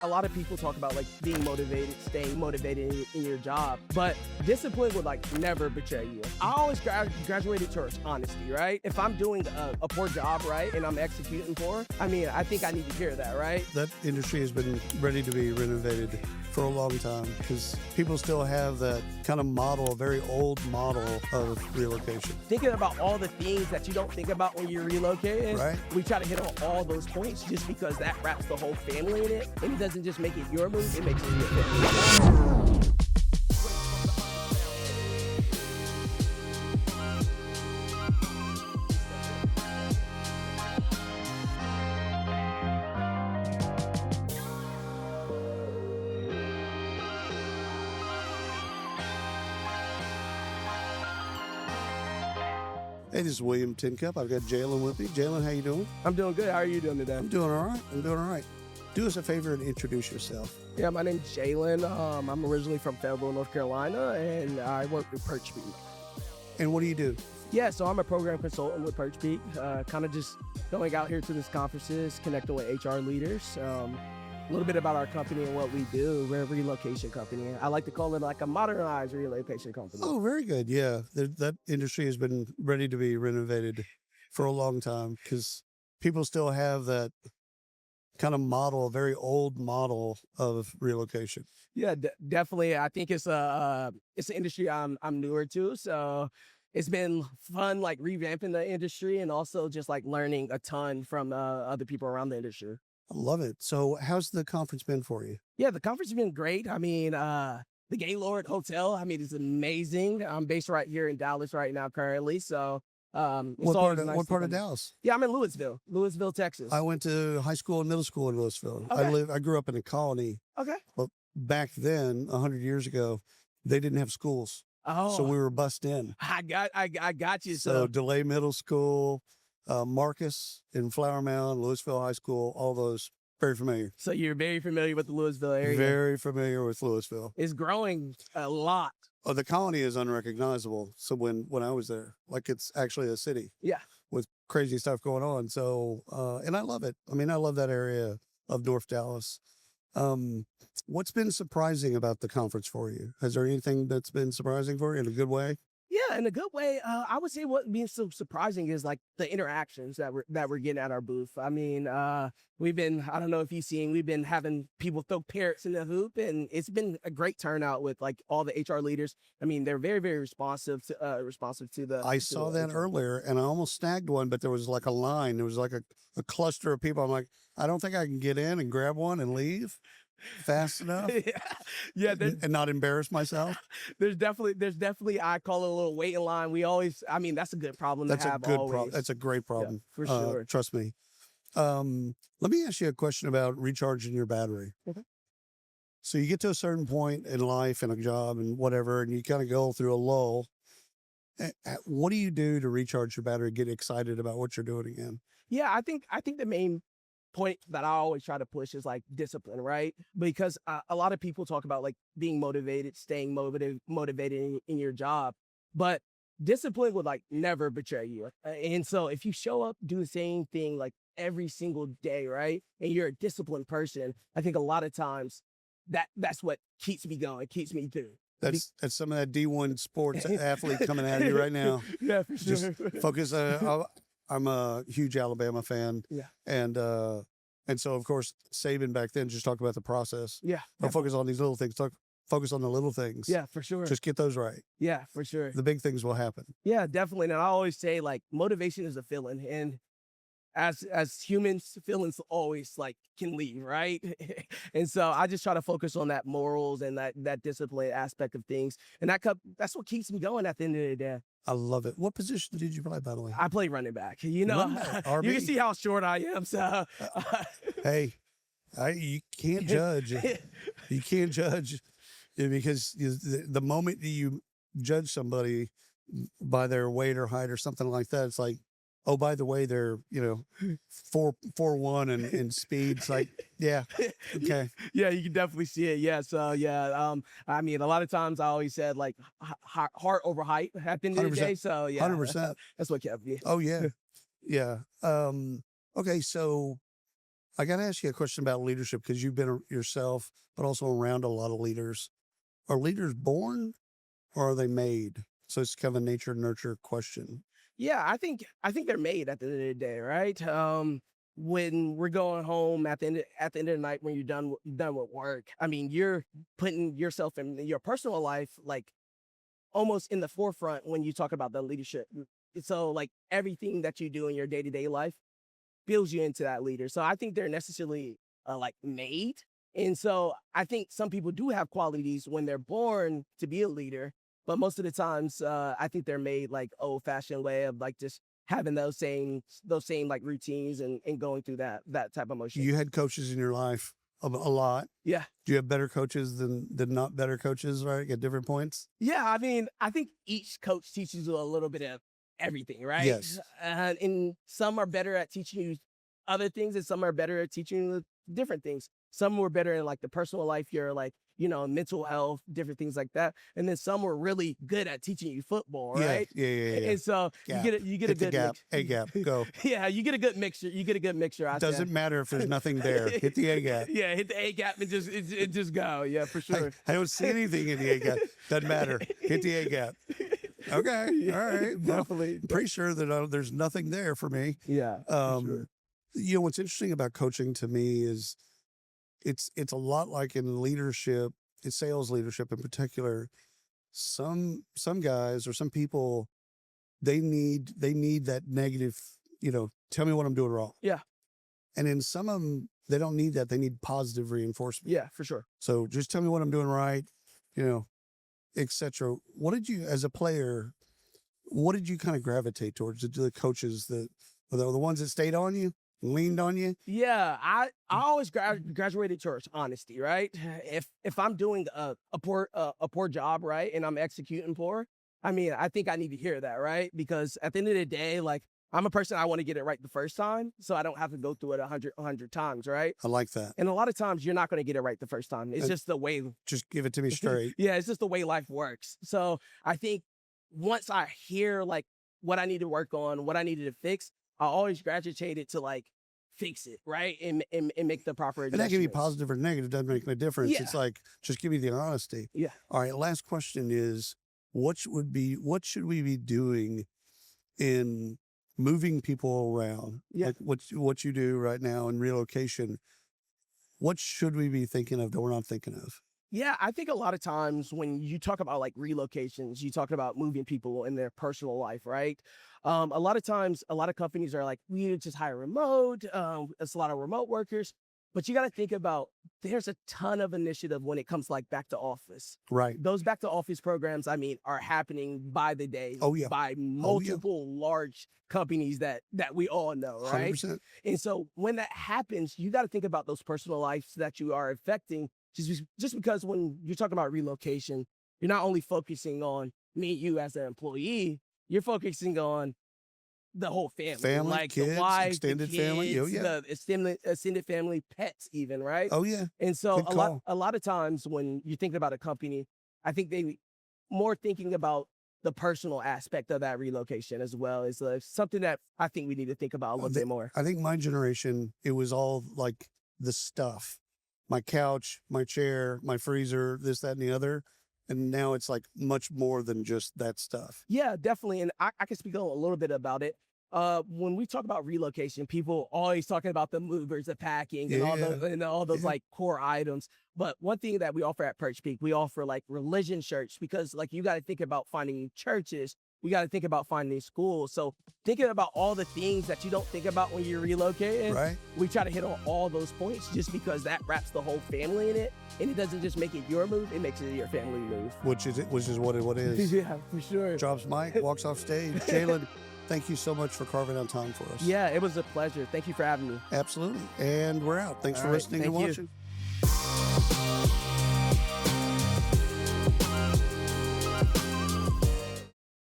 A lot of people talk about like being motivated, staying motivated in your job, but discipline would like never betray you. I always graduated towards honesty, right? If I'm doing a poor job, right, and I'm executing poor, I mean, I think I need to hear that, right? That industry has been ready to be renovated for a long time because people still have that kind of model, a very old model of relocation. Thinking about all the things that you don't think about when you're relocating, Right. we try to hit on all those points just because that wraps the whole family in it, and it doesn't just make it your move, it makes it your family. Hey, this is William Tincup. I've got Jaylin with me. Jaylin, how you doing? I'm doing good. How are you doing today? I'm doing all right. I'm doing all right. Do us a favor and introduce yourself. Yeah, my name's Jaylin. I'm originally from Fayetteville, North Carolina, and I work with Perch Peak. And what do you do? Yeah, so I'm a program consultant with Perch Peak, kind of just going out here to these conferences, connecting with HR leaders. A little bit about our company and what we do. We're a relocation company. I like to call it like a modernized relocation company. Oh, very good. Yeah, that industry has been ready to be renovated for a long time because people still have that kind of model, a very old model of relocation. Yeah, definitely. I think it's an industry I'm newer to, so it's been fun like revamping the industry and also just like learning a ton from other people around the industry. I love it. So how's the conference been for you? Yeah, the conference has been great. I mean, the Gaylord Hotel, I mean, it's amazing. I'm based right here in Dallas right now currently, so it's What always part of, nice what to part of come- Dallas? Yeah, I'm in Louisville, Texas. I went to high school and middle school in Louisville. Okay. I grew up in a colony. Okay. But back then, 100 years ago, they didn't have schools. Oh, So we were bussed in. I got you. So DeLay Middle School, Marcus in Flower Mound, Louisville High School, all those, very familiar. So you're very familiar with the Louisville area. Very familiar with Louisville. It's growing a lot. Oh, the colony is unrecognizable. So when I was there, like it's actually a city Yeah. with crazy stuff going on. So, and I love it. I mean, I love that area of North Dallas. What's been surprising about the conference for you? Has there anything that's been surprising for you in a good way? Yeah, in a good way. I would say what being so surprising is like the interactions that we're getting at our booth. I mean, I don't know if you've seen, we've been having people throw parrots in the hoop, and it's been a great turnout with like all the HR leaders. I mean, they're very, very responsive to the. I to saw the that HR. earlier and I almost snagged one, but there was like a line. There was like a cluster of people. I'm like, I don't think I can get in and grab one and leave fast enough Yeah, and not embarrass myself. there's definitely I call it a little waiting line. I mean, that's a good problem That's to a have good always. problem. That's a great problem. for sure. Trust me. Let me ask you a question about recharging your battery. Okay. So you get to a certain point in life and a job and whatever, and you kind of go through a lull. What do you do to recharge your battery, get excited about what you're doing again? Yeah, I think the main point that I always try to push is like discipline, right? Because a lot of people talk about like being motivated, staying motivated in your job, but discipline would like never betray you. And so if you show up, do the same thing like every single day, right? And you're a disciplined person, I think a lot of times that's what keeps me going, keeps me through. That's some of that D1 sports athlete coming out of you right now. Yeah, for Just sure. focus. I'm a huge Alabama fan. Yeah. And so of course Saban back then just talked about the process. Yeah. Don't focus on these little things. Focus on the little things. Yeah, for sure. Just get those right. Yeah, for sure. The big things will happen. Yeah, definitely. And I always say like motivation is a feeling, and as humans, feelings always like can leave, right? And so I just try to focus on that morals and that discipline aspect of things, and that's what keeps me going at the end of the day. I love it. What position did you play, by the way? I play running back. You know, Running back, RB? you can see how short I am. So Hey, you can't judge. You can't judge because the moment that you judge somebody by their weight or height or something like that, it's like, oh, by the way, they're 4'1" and speeds like, yeah, okay, yeah, you can definitely see it. Yeah, so yeah, I mean, a lot of times I always said like heart over height at the end of the 100%. day. So yeah, 100%. that's what kept me. Oh yeah, yeah. Okay, so I got to ask you a question about leadership because you've been yourself, but also around a lot of leaders. Are leaders born or are they made? So it's kind of a nature nurture question. Yeah, I think they're made at the end of the day, right? When we're going home at the end of the night, when you're done with work, I mean, you're putting yourself in your personal life like almost in the forefront when you talk about the leadership. So like everything that you do in your day-to-day life builds you into that leader. So I think they're necessarily like made. And so I think some people do have qualities when they're born to be a leader, but most of the times I think they're made like old-fashioned way of like just having those same like routines and going through that type of motion. You had coaches in your life a lot. Yeah. Do you have better coaches than not better coaches, right? At different points? Yeah, I mean, I think each coach teaches you a little bit of everything, right? Yes. And some are better at teaching you other things, and some are better at teaching you different things. Some were better in like the personal life, your like, mental health, different things like that. And then some were really good at teaching you football, right? Yeah. And so Gap. you get a Hit the good gap. mix. A gap. Go. Yeah, you get a good mixture. You get a good mixture out there. Doesn't matter if there's nothing there. Hit the A gap. Yeah, hit the A gap and just go. Yeah, for sure. I don't see anything in the A gap. Doesn't matter. Hit the A gap. Okay. Yeah, All right. Well, definitely. I'm pretty sure that there's nothing there for me. Yeah. For sure. What's interesting about coaching to me is it's a lot like in leadership, in sales leadership in particular. Some guys or some people, they need that negative, tell me what I'm doing wrong. Yeah. And in some of them, they don't need that. They need positive reinforcement. Yeah, for sure. So just tell me what I'm doing right, etc. What did you, as a player, what did you kind of gravitate towards? The coaches that were the ones that stayed on you, leaned on you? Yeah, I always graduated towards honesty, right? If I'm doing a poor job, right, and I'm executing poor, I mean, I think I need to hear that, right? Because at the end of the day, like I'm a person, I want to get it right the first time, so I don't have to go through it 100 times, right? I like that. And a lot of times you're not going to get it right the first time. It's just the way. Just give it to me straight. Yeah, it's just the way life works. So I think once I hear like what I need to work on, what I needed to fix, I always graduate it to like fix it, right? And make the proper adjustments. And that can be positive or negative, doesn't make a difference. Yeah. It's like, just give me the honesty. Yeah. All right, last question is, what should we be doing in moving people around? Yeah. Like what you do right now in relocation, what should we be thinking of that we're not thinking of? Yeah, I think a lot of times when you talk about like relocations, you talk about moving people in their personal life, right? A lot of times, a lot of companies are like, we just hire remote. It's a lot of remote workers, but you got to think about there's a ton of initiative when it comes like back to office. Right. Those back to office programs, I mean, are happening by the day. Oh, yeah. By multiple large companies that we all know, right? 100%. And so when that happens, you got to think about those personal lives that you are affecting. Just because when you're talking about relocation, you're not only focusing on me and you as an employee, you're focusing on the whole family, like kids, the wife, extended the family, kids, the extended family, pets, even, right? Oh yeah. And so Good call. a lot of times when you think about a company, I think they more thinking about the personal aspect of that relocation as well is something that I think we need to think about a little bit more. I think my generation, it was all like the stuff. My couch, my chair, my freezer, this, that, and the other. And now it's like much more than just that stuff. Yeah, definitely. And I can speak a little bit about it. When we talk about relocation, people always talking about the movers, the packing, and all those like core items. But one thing that we offer at Perch Peak, we offer like religion shirts, because like you got to think about finding churches. We got to think about finding schools. So thinking about all the things that you don't think about when you're relocating, right? We try to hit on all those points just because that wraps the whole family in it. And it doesn't just make it your move, it makes it your family move. Which is what it is. Yeah, for sure. Drops mic, walks off stage. Jaylin, thank you so much for carving out time for us. Yeah, it was a pleasure. Thank you for having me. Absolutely. And we're out. Thanks for listening and watching.